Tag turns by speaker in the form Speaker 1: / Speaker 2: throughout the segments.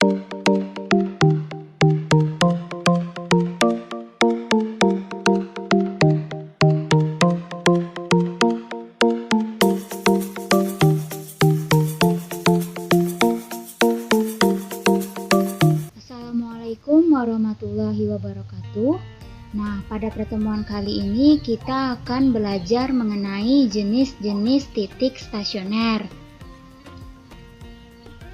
Speaker 1: Assalamualaikum warahmatullahi wabarakatuh. Nah, pada pertemuan kali ini kita akan belajar mengenai jenis-jenis titik stasioner.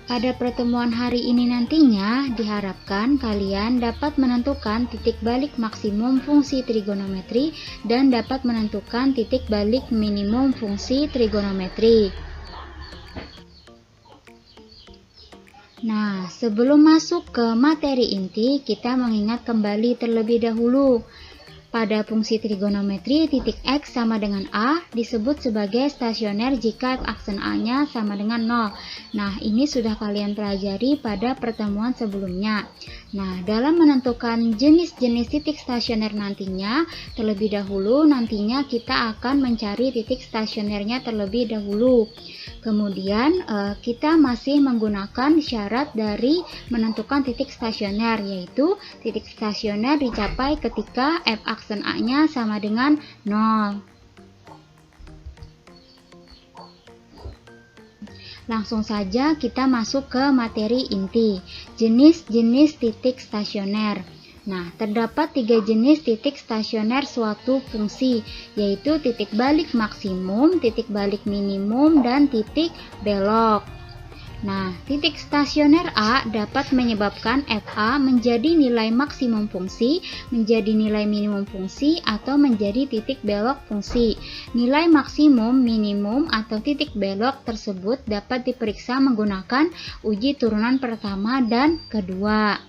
Speaker 1: Pada pertemuan hari ini nantinya diharapkan kalian dapat menentukan titik balik maksimum fungsi trigonometri dan dapat menentukan titik balik minimum fungsi trigonometri. Nah, sebelum masuk ke materi inti, kita mengingat kembali terlebih dahulu. Pada fungsi trigonometri, titik X sama dengan A disebut sebagai stasioner jika f aksen A-nya sama dengan 0. Nah, ini sudah kalian pelajari pada pertemuan sebelumnya. Nah, dalam menentukan jenis-jenis titik stasioner nantinya, terlebih dahulu nantinya kita akan mencari titik stasionernya terlebih dahulu. Kemudian kita masih menggunakan syarat dari menentukan titik stasioner, yaitu titik stasioner dicapai ketika f aksen A-nya sama dengan 0. Langsung saja kita masuk ke materi inti, jenis-jenis titik stasioner. Nah, terdapat 3 jenis titik stasioner suatu fungsi, yaitu titik balik maksimum, titik balik minimum, dan titik belok. Nah, titik stasioner A dapat menyebabkan FA menjadi nilai maksimum fungsi, menjadi nilai minimum fungsi, atau menjadi titik belok fungsi. Nilai maksimum, minimum, atau titik belok tersebut dapat diperiksa menggunakan uji turunan pertama dan kedua.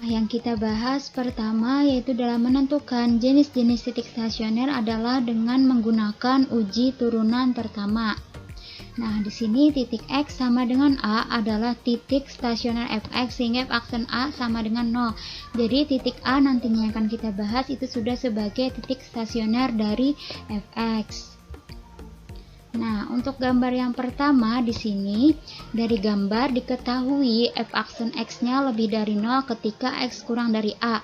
Speaker 1: Yang kita bahas pertama yaitu dalam menentukan jenis-jenis titik stasioner adalah dengan menggunakan uji turunan pertama. Nah, di sini titik X sama dengan A adalah titik stasioner Fx sehingga f aksen A sama dengan 0. Jadi titik A nantinya yang akan kita bahas itu sudah sebagai titik stasioner dari Fx. Nah, untuk gambar yang pertama di sini, dari gambar diketahui f aksen X-nya lebih dari 0 ketika X kurang dari A.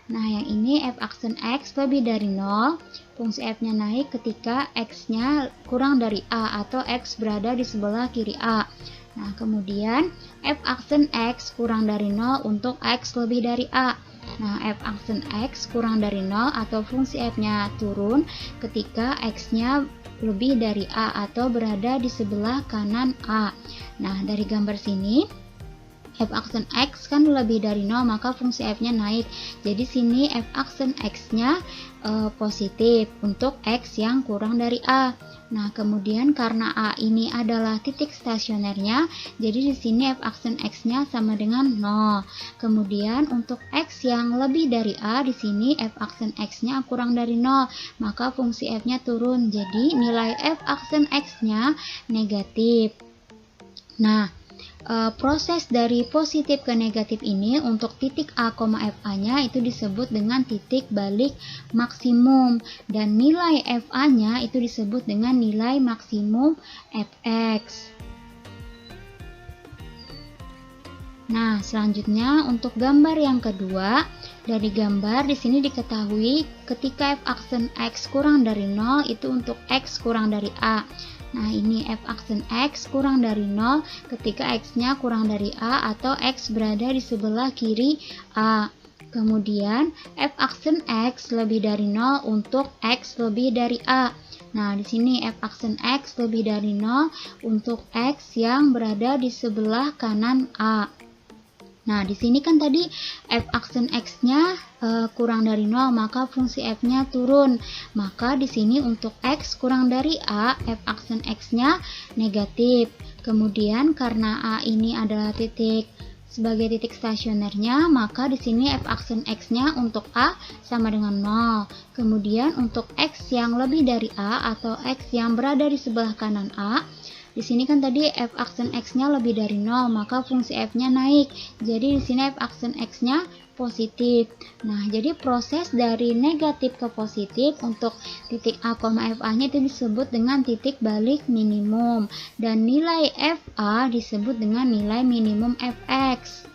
Speaker 1: Nah, yang ini f aksen X lebih dari 0, fungsi F-nya naik ketika X-nya kurang dari A atau X berada di sebelah kiri A. Nah, kemudian f aksen X kurang dari 0 untuk X lebih dari A. Nah, f aksen X kurang dari 0 atau fungsi F-nya turun ketika X-nya lebih dari A atau berada di sebelah kanan A. Nah, dari gambar sini f aksen X kan lebih dari 0, maka fungsi F-nya naik. Jadi sini f aksen X-nya positif untuk X yang kurang dari A. Nah, kemudian karena A ini adalah titik stasionernya, jadi di sini f aksen X-nya sama dengan 0. Kemudian untuk X yang lebih dari A, di sini f aksen X-nya kurang dari 0, maka fungsi F-nya turun. Jadi nilai f aksen X-nya negatif. Nah, proses dari positif ke negatif ini untuk titik A, FA-nya itu disebut dengan titik balik maksimum, dan nilai FA-nya itu disebut dengan nilai maksimum Fx. Nah, selanjutnya untuk gambar yang kedua, dari gambar di sini diketahui ketika f aksen X kurang dari 0 itu untuk X kurang dari A. Nah, ini f aksen X kurang dari 0 ketika X-nya kurang dari A atau X berada di sebelah kiri A. Kemudian f aksen X lebih dari 0 untuk X lebih dari A. Nah, di sini f aksen X lebih dari 0 untuk X yang berada di sebelah kanan A. Nah, di sini kan tadi f aksen X-nya kurang dari 0, maka fungsi F-nya turun. Maka di sini untuk X kurang dari A, f aksen X-nya negatif. Kemudian karena A ini adalah titik sebagai titik stasionernya, maka di sini f aksen X-nya untuk A sama dengan 0. Kemudian untuk X yang lebih dari A atau X yang berada di sebelah kanan A, di sini kan tadi f aksen X-nya lebih dari 0, maka fungsi F-nya naik. Jadi di sini f aksen X-nya positif. Nah, jadi proses dari negatif ke positif untuk titik A, FA-nya itu disebut dengan titik balik minimum, dan nilai FA disebut dengan nilai minimum Fx.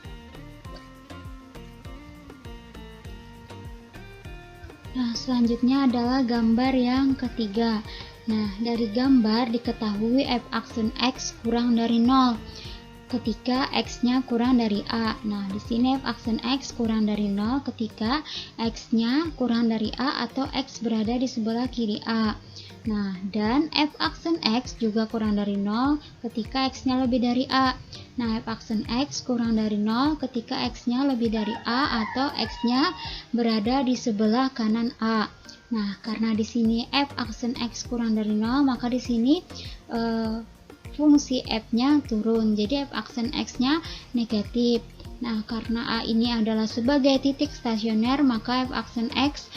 Speaker 1: Nah, selanjutnya adalah gambar yang ketiga. Nah, dari gambar diketahui f aksen X kurang dari 0 ketika X-nya kurang dari A. Nah, di sini f aksen X kurang dari 0 ketika X-nya kurang dari A atau X berada di sebelah kiri A. Nah, dan f aksen X juga kurang dari 0 ketika X-nya lebih dari A. Nah, f aksen X kurang dari 0 ketika X-nya lebih dari A atau X-nya berada di sebelah kanan A. Nah, karena di sini f aksen X kurang dari 0, maka di sini fungsi f-nya turun. Jadi f aksen X-nya negatif. Nah, karena A ini adalah sebagai titik stasioner, maka f aksen X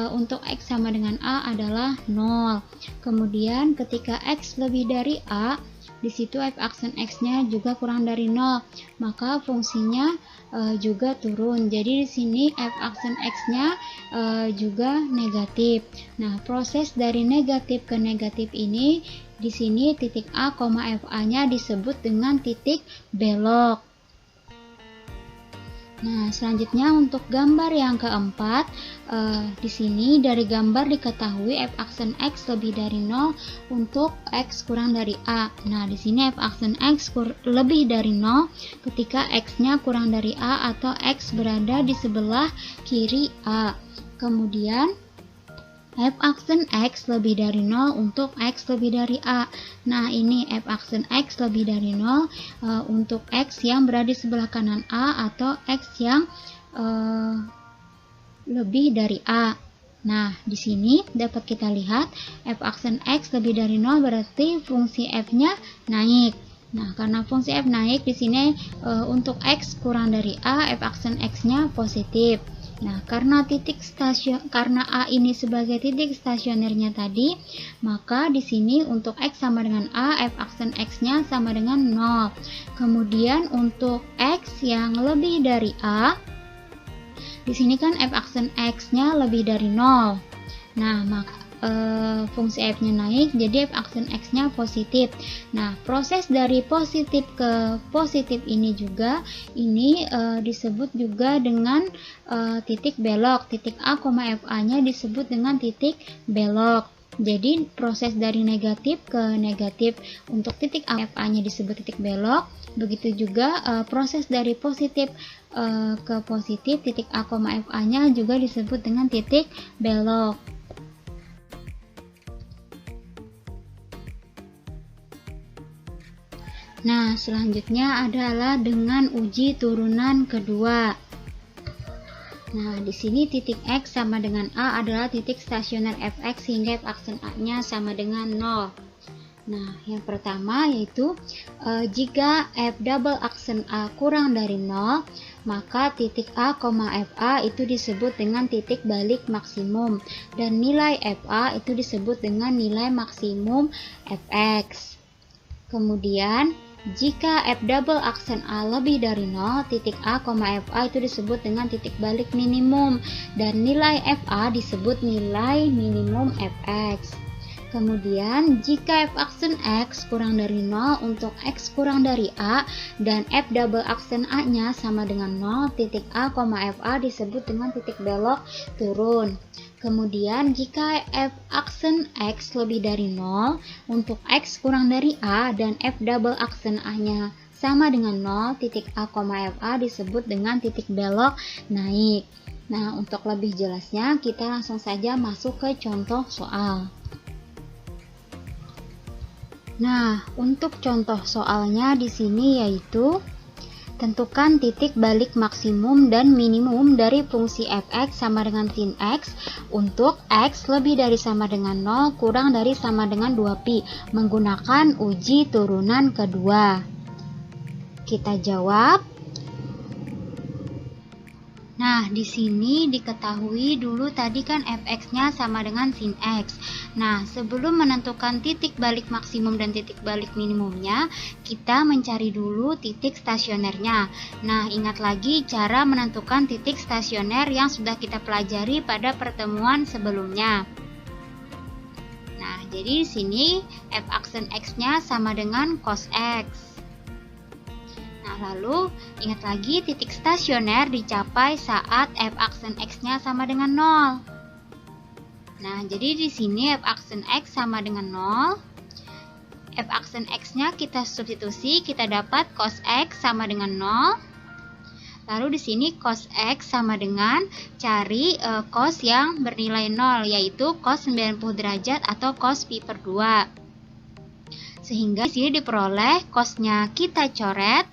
Speaker 1: untuk X sama dengan A adalah 0. Kemudian ketika X lebih dari A, di situ f aksen X-nya juga kurang dari 0, maka fungsinya juga turun. Jadi di sini f aksen X-nya juga negatif. Nah, proses dari negatif ke negatif ini di sini titik A, FA-nya disebut dengan titik belok. Nah, selanjutnya untuk gambar yang keempat, di sini dari gambar diketahui f aksen X lebih dari 0 untuk X kurang dari A. Nah, di sini f aksen X lebih dari 0 ketika X-nya kurang dari A atau X berada di sebelah kiri A. Kemudian f aksen X lebih dari 0 untuk X lebih dari A. Nah, ini f aksen X lebih dari 0 untuk X yang berada di sebelah kanan A atau X yang lebih dari A. Nah, di sini dapat kita lihat f aksen X lebih dari 0 berarti fungsi F-nya naik. Nah, karena fungsi F naik di sini untuk X kurang dari A, f aksen X-nya positif. Nah, karena A ini sebagai titik stasionernya tadi, maka di sini untuk X sama dengan A, f aksen X-nya sama dengan 0. Kemudian untuk X yang lebih dari A, di sini kan f aksen X-nya lebih dari 0. Nah, maka fungsi F-nya naik, jadi f aksen X-nya positif. Nah, proses dari positif ke positif ini juga disebut juga dengan titik belok. Titik A, FA-nya disebut dengan titik belok. Jadi proses dari negatif ke negatif untuk titik A, FA-nya disebut titik belok. Begitu juga proses dari positif ke positif, titik A, FA-nya juga disebut dengan titik belok. Nah, selanjutnya adalah dengan uji turunan kedua. Nah, di sini titik X sama dengan A adalah titik stasioner Fx sehingga f aksen A-nya sama dengan 0. Nah, yang pertama yaitu jika f double aksen A kurang dari 0, maka titik A, FA itu disebut dengan titik balik maksimum dan nilai FA itu disebut dengan nilai maksimum Fx. Kemudian jika f double aksen A lebih dari 0, titik A, FA itu disebut dengan titik balik minimum dan nilai FA disebut nilai minimum Fx. Kemudian jika f aksen X kurang dari 0 untuk X kurang dari A dan f double aksen A-nya sama dengan 0, titik A, FA disebut dengan titik belok turun. Kemudian jika f aksen X lebih dari 0 untuk X kurang dari A dan f double aksen A-nya sama dengan 0, titik A, FA disebut dengan titik belok naik. Nah, untuk lebih jelasnya kita langsung saja masuk ke contoh soal. Nah, untuk contoh soalnya di sini yaitu tentukan titik balik maksimum dan minimum dari fungsi fx sama dengan sin x untuk x lebih dari sama dengan 0 kurang dari sama dengan 2pi menggunakan uji turunan kedua. Kita jawab. Nah, di sini diketahui dulu tadi kan fx-nya sama dengan sin x. Nah, sebelum menentukan titik balik maksimum dan titik balik minimumnya, kita mencari dulu titik stasionernya. Nah, ingat lagi cara menentukan titik stasioner yang sudah kita pelajari pada pertemuan sebelumnya. Nah, jadi di sini f aksen x-nya sama dengan cos x. Nah, lalu ingat lagi titik stasioner dicapai saat f aksen x-nya sama dengan 0. Nah, jadi di sini f aksen x sama dengan 0. F aksen x-nya kita substitusi, kita dapat cos x sama dengan 0. Lalu di sini cos x sama dengan cari cos yang bernilai 0, yaitu cos 90 derajat atau cos pi per 2. Sehingga di sini diperoleh cosnya kita coret,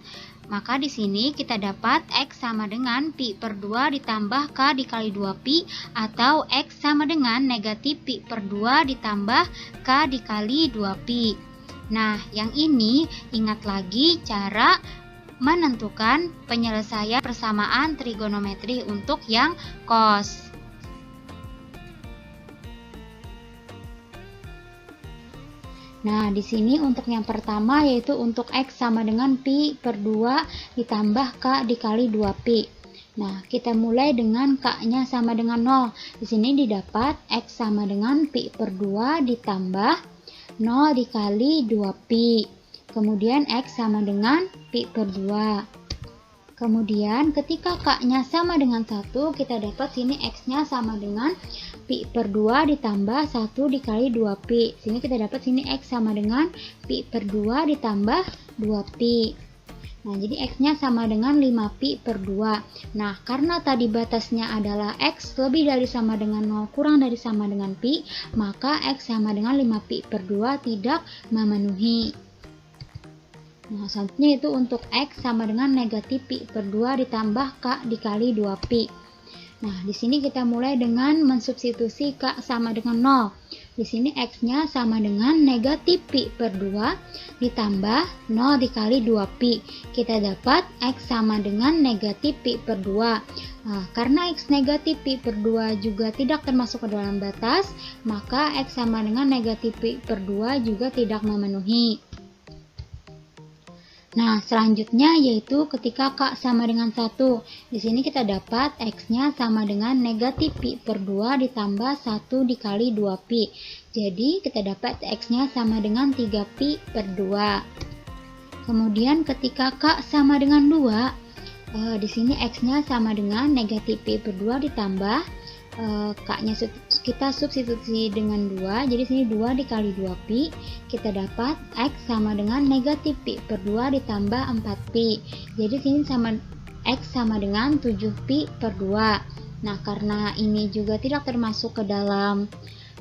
Speaker 1: maka di sini kita dapat x sama dengan pi per 2 ditambah k dikali 2pi, atau x sama dengan negatif pi per 2 ditambah k dikali 2pi. Nah, yang ini ingat lagi cara menentukan penyelesaian persamaan trigonometri untuk yang cos. Nah, di sini untuk yang pertama yaitu untuk x sama dengan pi per 2 ditambah k dikali 2pi. Nah, kita mulai dengan k-nya sama dengan 0. Di sini didapat x sama dengan pi per 2 ditambah 0 dikali 2pi. Kemudian x sama dengan pi per 2. Kemudian ketika k-nya sama dengan 1, kita dapat sini x-nya sama dengan pi per 2 ditambah 1 dikali 2pi. Sini kita dapat sini x sama dengan pi per 2 ditambah 2pi. Nah, jadi x-nya sama dengan 5pi per 2. Nah, karena tadi batasnya adalah x lebih dari sama dengan 0 kurang dari sama dengan pi, maka x sama dengan 5pi per 2 tidak memenuhi. Nah, selanjutnya itu untuk x sama dengan negatif pi per 2 ditambah k dikali 2pi. Nah, di sini kita mulai dengan mensubstitusi k sama dengan 0. Di sini x-nya sama dengan negatif pi per 2 ditambah 0 dikali 2pi. Kita dapat x sama dengan negatif pi per 2. Nah, karena x negatif pi per 2 juga tidak termasuk ke dalam batas, maka x sama dengan negatif pi per 2 juga tidak memenuhi. Nah, selanjutnya yaitu ketika k sama dengan 1. Di sini kita dapat x-nya sama dengan negatif pi per 2 ditambah 1 dikali 2pi. Jadi, kita dapat x-nya sama dengan 3pi per 2. Kemudian ketika k sama dengan 2, di sini x-nya sama dengan negatif pi per 2 ditambah k-nya kita substitusi dengan 2, jadi sini 2 dikali 2pi, kita dapat x sama dengan negatif pi per 2 ditambah 4pi. Jadi sini sama x sama dengan 7pi per 2. Nah, karena ini juga tidak termasuk ke dalam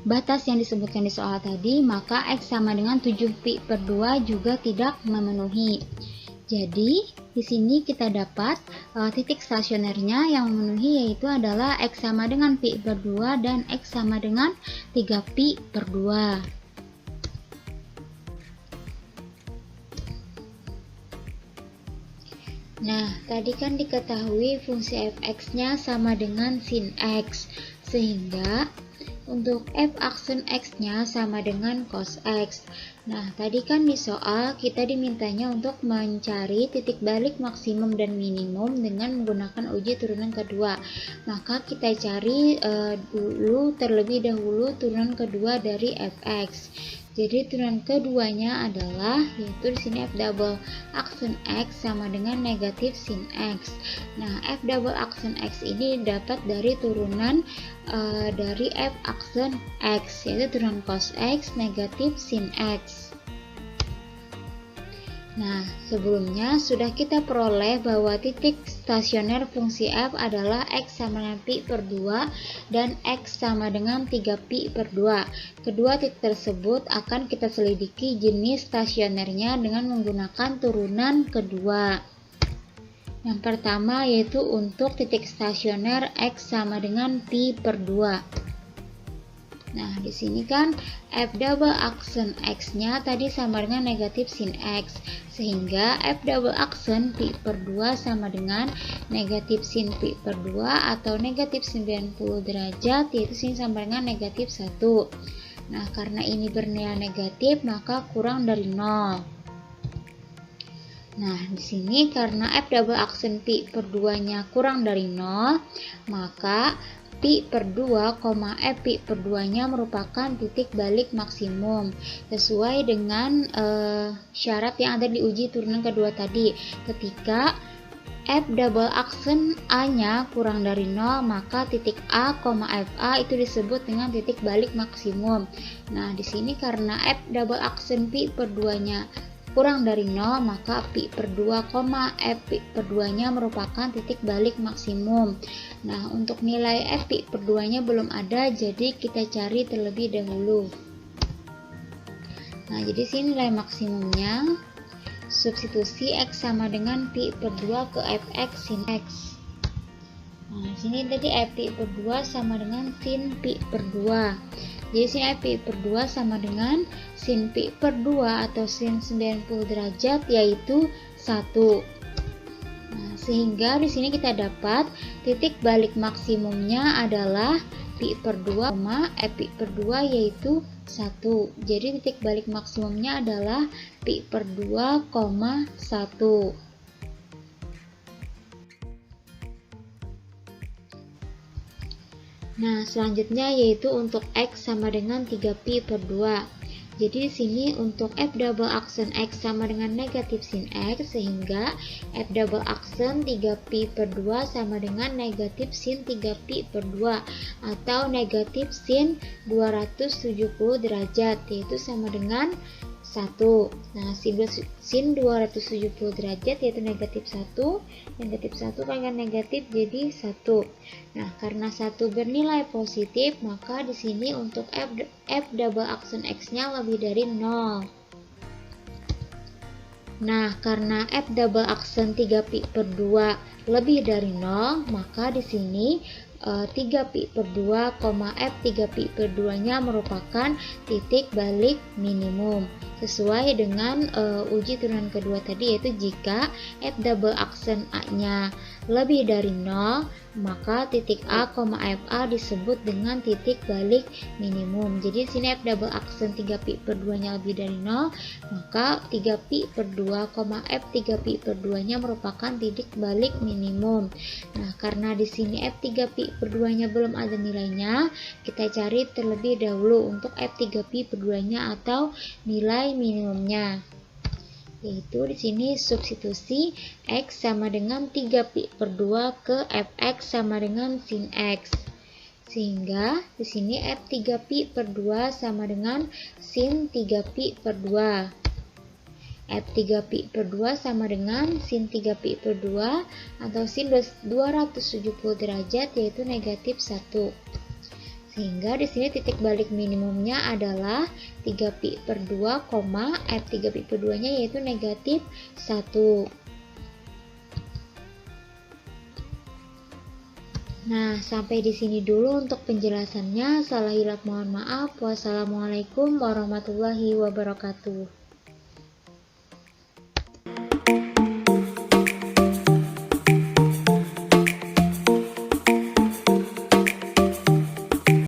Speaker 1: batas yang disebutkan di soal tadi, maka x sama dengan 7pi per 2 juga tidak memenuhi. Jadi, di sini kita dapat titik stasionernya yang memenuhi yaitu adalah x sama dengan pi per 2 dan x sama dengan 3pi per 2. Nah, tadi kan diketahui fungsi fx-nya sama dengan sin x, sehingga untuk f aksen x-nya sama dengan cos x. Nah, tadi kan di soal kita dimintanya untuk mencari titik balik maksimum dan minimum dengan menggunakan uji turunan kedua. Maka kita cari terlebih dahulu turunan kedua dari fx. Jadi turunan keduanya adalah yaitu di sini f double aksen x sama dengan negatif sin x. Nah, f double aksen x ini dapat dari turunan dari f aksen x, yaitu turunan cos x negatif sin x. Nah, sebelumnya sudah kita peroleh bahwa titik stasioner fungsi f adalah x sama dengan pi per 2 dan x sama dengan 3pi per 2. Kedua titik tersebut akan kita selidiki jenis stasionernya dengan menggunakan turunan kedua. Yang pertama yaitu untuk titik stasioner x sama dengan pi per 2. Nah, di sini kan F double aksen X-nya tadi sama dengan negatif sin X, sehingga F double aksen pi per 2 sama dengan negatif sin pi per 2 atau negatif 90 derajat, yaitu sin sama dengan negatif 1. Nah, karena ini bernilai negatif, maka kurang dari 0. Nah, di sini karena F double aksen pi per 2-nya kurang dari 0, maka pi per 2, F pi per 2-nya merupakan titik balik maksimum sesuai dengan syarat yang ada di uji turunan kedua tadi. Ketika F double aksen A-nya kurang dari 0, maka titik A, FA itu disebut dengan titik balik maksimum. Nah, di sini karena F double aksen pi per 2-nya kurang dari 0, maka pi per 2, F pi per 2-nya merupakan titik balik maksimum. Nah, untuk nilai F pi per 2-nya belum ada, jadi kita cari terlebih dahulu. Nah, jadi sini nilai maksimumnya, substitusi X sama dengan pi per 2 ke Fx sin X. Nah, sini tadi F pi per 2 sama dengan sin pi per 2. Jadi sin F pi per 2 sama dengan sin pi per 2 atau sin 90 derajat, yaitu 1. Nah, sehingga di sini kita dapat titik balik maksimumnya adalah pi per 2, F pi per 2 yaitu 1. Jadi titik balik maksimumnya adalah pi per 2, 1. Nah, selanjutnya yaitu untuk X sama dengan 3pi per 2. Jadi di sini untuk F double aksen X sama dengan negatif sin X, sehingga F double aksen 3pi per 2 sama dengan negatif sin 3pi per 2 atau negatif sin 270 derajat, yaitu sama dengan 1. Nah, sin 270 derajat yaitu negatif 1, negatif 1 kalikan negatif jadi 1. Nah, karena 1 bernilai positif, maka di sini untuk F double aksen X-nya lebih dari 0. Nah, karena F double aksen 3pi per 2 lebih dari 0, maka di sini 3pi per 2, F 3pi per 2-nya merupakan titik balik minimum sesuai dengan uji turunan kedua tadi, yaitu jika F double aksen A-nya lebih dari 0, maka titik A, FA disebut dengan titik balik minimum. Jadi sini F double aksen 3pi per 2-nya lebih dari 0, maka 3pi per 2, F 3pi per 2-nya merupakan titik balik minimum. Nah, karena di sini F 3pi per 2-nya belum ada nilainya, kita cari terlebih dahulu untuk F 3pi per 2-nya atau nilai minimumnya. Yaitu di sini substitusi X sama dengan 3pi per 2 ke Fx sama dengan sin X. Sehingga di sini F 3pi per 2 sama dengan sin 3pi per 2. F 3pi per 2 sama dengan sin 3pi per 2 atau sin 270 derajat, yaitu negatif 1. Sehingga di sini titik balik minimumnya adalah 3pi per 2, F 3pi per 2-nya yaitu negatif 1. Nah, sampai di sini dulu untuk penjelasannya. Salah hilap mohon maaf. Wassalamualaikum warahmatullahi wabarakatuh.